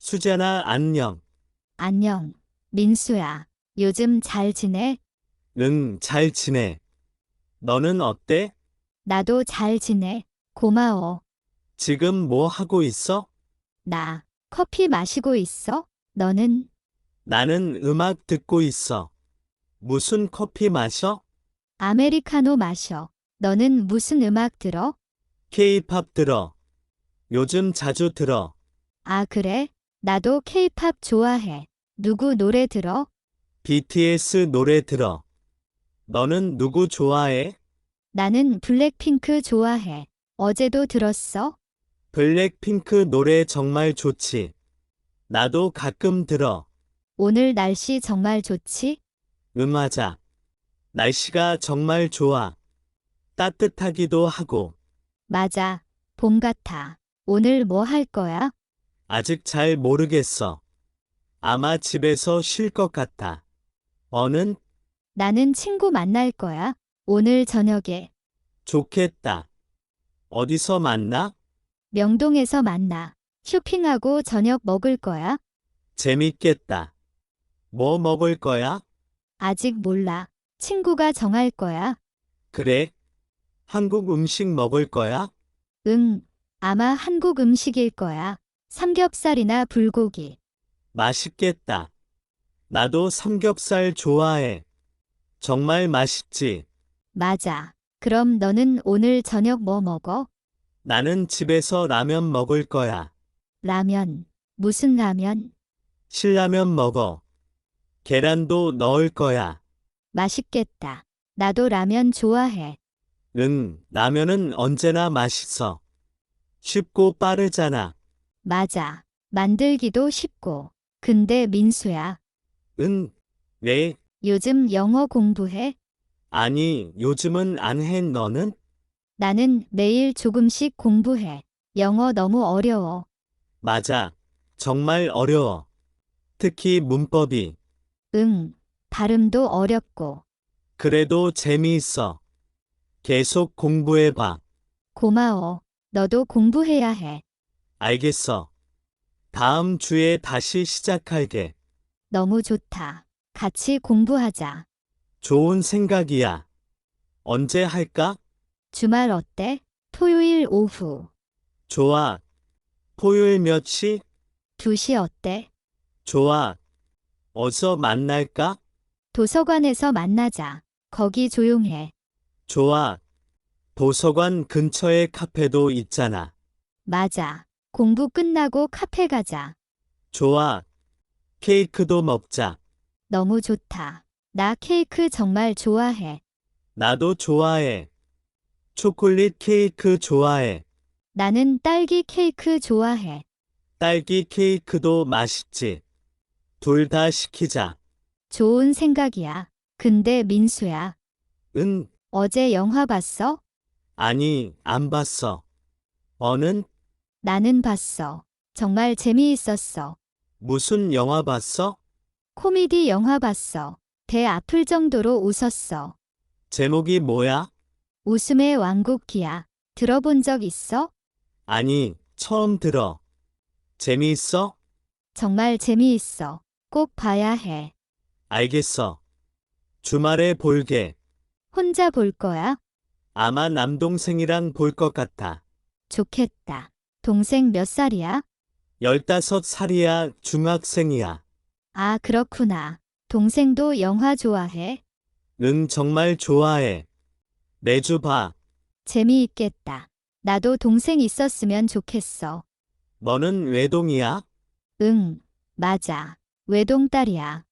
수잔아, 안녕. 안녕, 민수야. 요즘 잘 지내? 응, 잘 지내. 너는 어때? 나도 잘 지내. 고마워. 지금 뭐 하고 있어? 나 커피 마시고 있어? 너는? 나는 음악 듣고 있어. 무슨 커피 마셔? 아메리카노 마셔. 너는 무슨 음악 들어? K-팝 들어. 요즘 자주 들어. 아, 그래? 나도 케이팝 좋아해. 누구 노래 들어? BTS 노래 들어. 너는 누구 좋아해? 나는 블랙핑크 좋아해. 어제도 들었어? 블랙핑크 노래 정말 좋지. 나도 가끔 들어. 오늘 날씨 정말 좋지? 맞아. 날씨가 정말 좋아. 따뜻하기도 하고. 맞아. 봄 같아. 오늘 뭐 할 거야? 아직 잘 모르겠어. 아마 집에서 쉴 것 같아. 너는? 나는 친구 만날 거야. 오늘 저녁에 좋겠다. 어디서 만나? 명동에서 만나. 쇼핑하고 저녁 먹을 거야. 재밌겠다. 뭐 먹을 거야? 아직 몰라. 친구가 정할 거야. 그래? 한국 음식 먹을 거야? 응, 아마 한국 음식일 거야. 삼겹살이나 불고기. 맛있겠다. 나도 삼겹살 좋아해. 정말 맛있지. 맞아. 그럼 너는 오늘 저녁 뭐 먹어? 나는 집에서 라면 먹을 거야. 라면. 무슨 라면? 신라면 먹어. 계란도 넣을 거야. 맛있겠다. 나도 라면 좋아해. 응, 라면은 언제나 맛있어. 쉽고 빠르잖아. 맞아. 만들기도 쉽고. 근데 민수야, 응, 왜? 요즘 영어 공부해? 아니, 요즘은 안 해, 너는? 나는 매일 조금씩 공부해. 영어 너무 어려워. 맞아. 정말 어려워. 특히 문법이. 응, 발음도 어렵고. 그래도 재미있어. 계속 공부해봐. 고마워. 너도 공부해야 해. 알겠어. 다음 주에 다시 시작할게. 너무 좋다. 같이 공부하자. 좋은 생각이야. 언제 할까? 주말 어때? 토요일 오후. 좋아. 토요일 몇 시? 2시 어때? 좋아. 어서 만날까? 도서관에서 만나자. 거기 조용해. 좋아. 도서관 근처에 카페도 있잖아. 맞아. 공부 끝나고 카페 가자. 좋아. 케이크도 먹자. 너무 좋다. 나 케이크 정말 좋아해. 나도 좋아해. 초콜릿 케이크 좋아해. 나는 딸기 케이크 좋아해. 딸기 케이크도 맛있지. 둘 다 시키자. 좋은 생각이야. 근데 민수야, 응, 어제 영화 봤어? 아니, 안 봤어. 너는 나는 봤어. 정말 재미있었어. 무슨 영화 봤어? 코미디 영화 봤어. 배 아플 정도로 웃었어. 제목이 뭐야? 웃음의 왕국이야. 들어본 적 있어? 아니, 처음 들어. 재미있어? 정말 재미있어. 꼭 봐야 해. 알겠어. 주말에 볼게. 혼자 볼 거야? 아마 남동생이랑 볼 것 같아. 좋겠다. 동생 몇 살이야? 15살이야, 중학생이야. 아, 그렇구나. 동생도 영화 좋아해? 응, 정말 좋아해. 매주 봐. 재미있겠다. 나도 동생 있었으면 좋겠어. 너는 외동이야? 응, 맞아. 외동딸이야.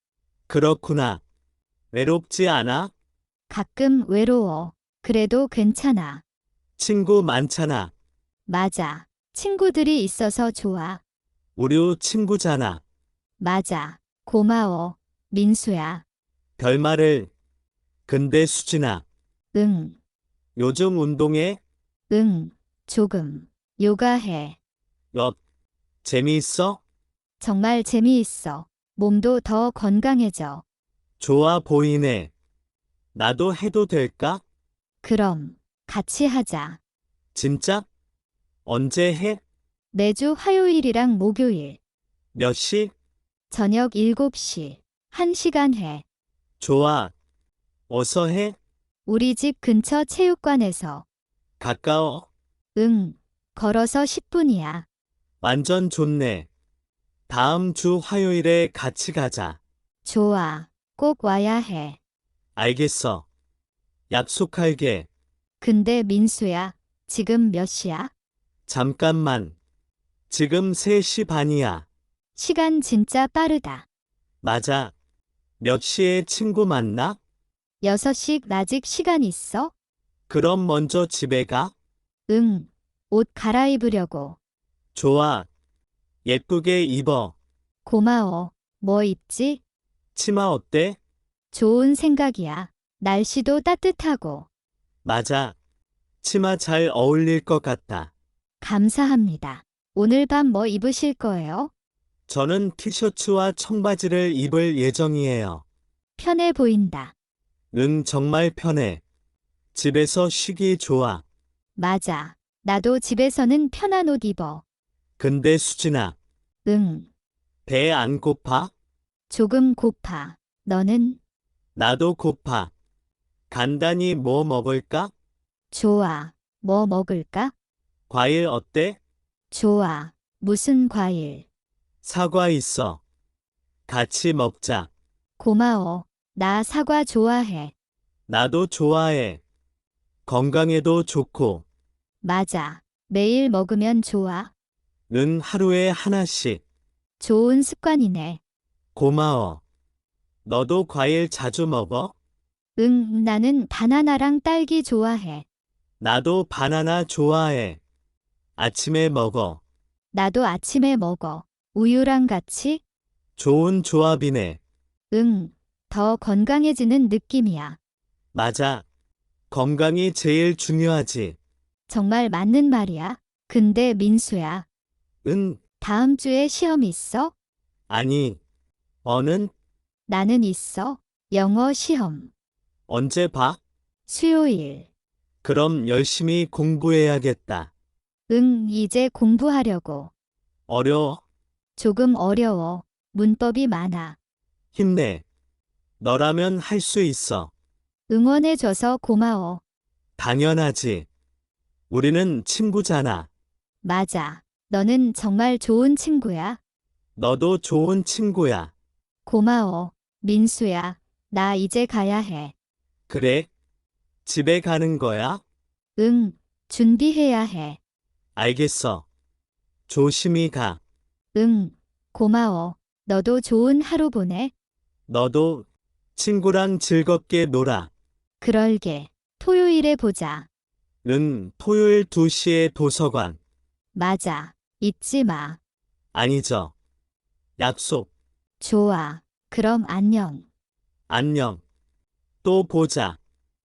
그렇구나. 외롭지 않아? 가끔 외로워. 그래도 괜찮아. 친구 많잖아. 맞아. 친구들이 있어서 좋아. 우리 친구잖아. 맞아. 고마워. 민수야. 별말을. 근데 수진아, 응, 요즘 운동해? 응. 조금. 요가해. 너 재미있어? 정말 재미있어. 몸도 더 건강해져. 좋아 보이네. 나도 해도 될까? 그럼, 같이 하자. 진짜? 언제 해? 매주 화요일이랑 목요일. 몇 시? 저녁 7시. 1시간 해. 좋아. 어서 해. 우리 집 근처 체육관에서. 가까워. 응. 걸어서 10분이야. 완전 좋네. 다음 주 화요일에 같이 가자. 좋아. 꼭 와야 해. 알겠어. 약속할게. 근데 민수야, 지금 몇 시야? 잠깐만. 지금 3시 반이야. 시간 진짜 빠르다. 맞아. 몇 시에 친구 만나? 6시 아직 시간 있어? 그럼 먼저 집에 가. 응. 옷 갈아입으려고. 좋아. 예쁘게 입어. 고마워. 뭐 입지? 치마 어때? 좋은 생각이야. 날씨도 따뜻하고. 맞아. 치마 잘 어울릴 것 같다. 감사합니다. 오늘 밤 뭐 입으실 거예요? 저는 티셔츠와 청바지를 입을 예정이에요. 편해 보인다. 응, 정말 편해. 집에서 쉬기 좋아. 맞아. 나도 집에서는 편한 옷 입어. 근데 수진아, 응. 배 안 고파? 조금 고파. 너는? 나도 고파. 간단히 뭐 먹을까? 좋아. 뭐 먹을까? 과일 어때? 좋아. 무슨 과일? 사과 있어. 같이 먹자. 고마워. 나 사과 좋아해. 나도 좋아해. 건강에도 좋고. 맞아. 매일 먹으면 좋아. 는 하루에 하나씩. 좋은 습관이네. 고마워. 너도 과일 자주 먹어? 응, 나는 바나나랑 딸기 좋아해. 나도 바나나 좋아해. 아침에 먹어. 나도 아침에 먹어. 우유랑 같이? 좋은 조합이네. 응, 더 건강해지는 느낌이야. 맞아. 건강이 제일 중요하지. 정말 맞는 말이야. 근데 민수야, 응, 다음 주에 시험 있어? 아니. 어는 나는 있어. 영어 시험. 언제 봐? 수요일. 그럼 열심히 공부해야겠다. 응, 이제 공부하려고. 어려워? 조금 어려워. 문법이 많아. 힘내. 너라면 할 수 있어. 응원해줘서 고마워. 당연하지. 우리는 친구잖아. 맞아. 너는 정말 좋은 친구야. 너도 좋은 친구야. 고마워. 민수야, 나 이제 가야 해. 그래? 집에 가는 거야? 응, 준비해야 해. 알겠어. 조심히 가. 응, 고마워. 너도 좋은 하루 보내. 너도 친구랑 즐겁게 놀아. 그럴게. 토요일에 보자. 응, 토요일 2시에 도서관. 맞아. 잊지 마. 아니죠. 약속. 좋아. 그럼 안녕. 안녕. 또 보자.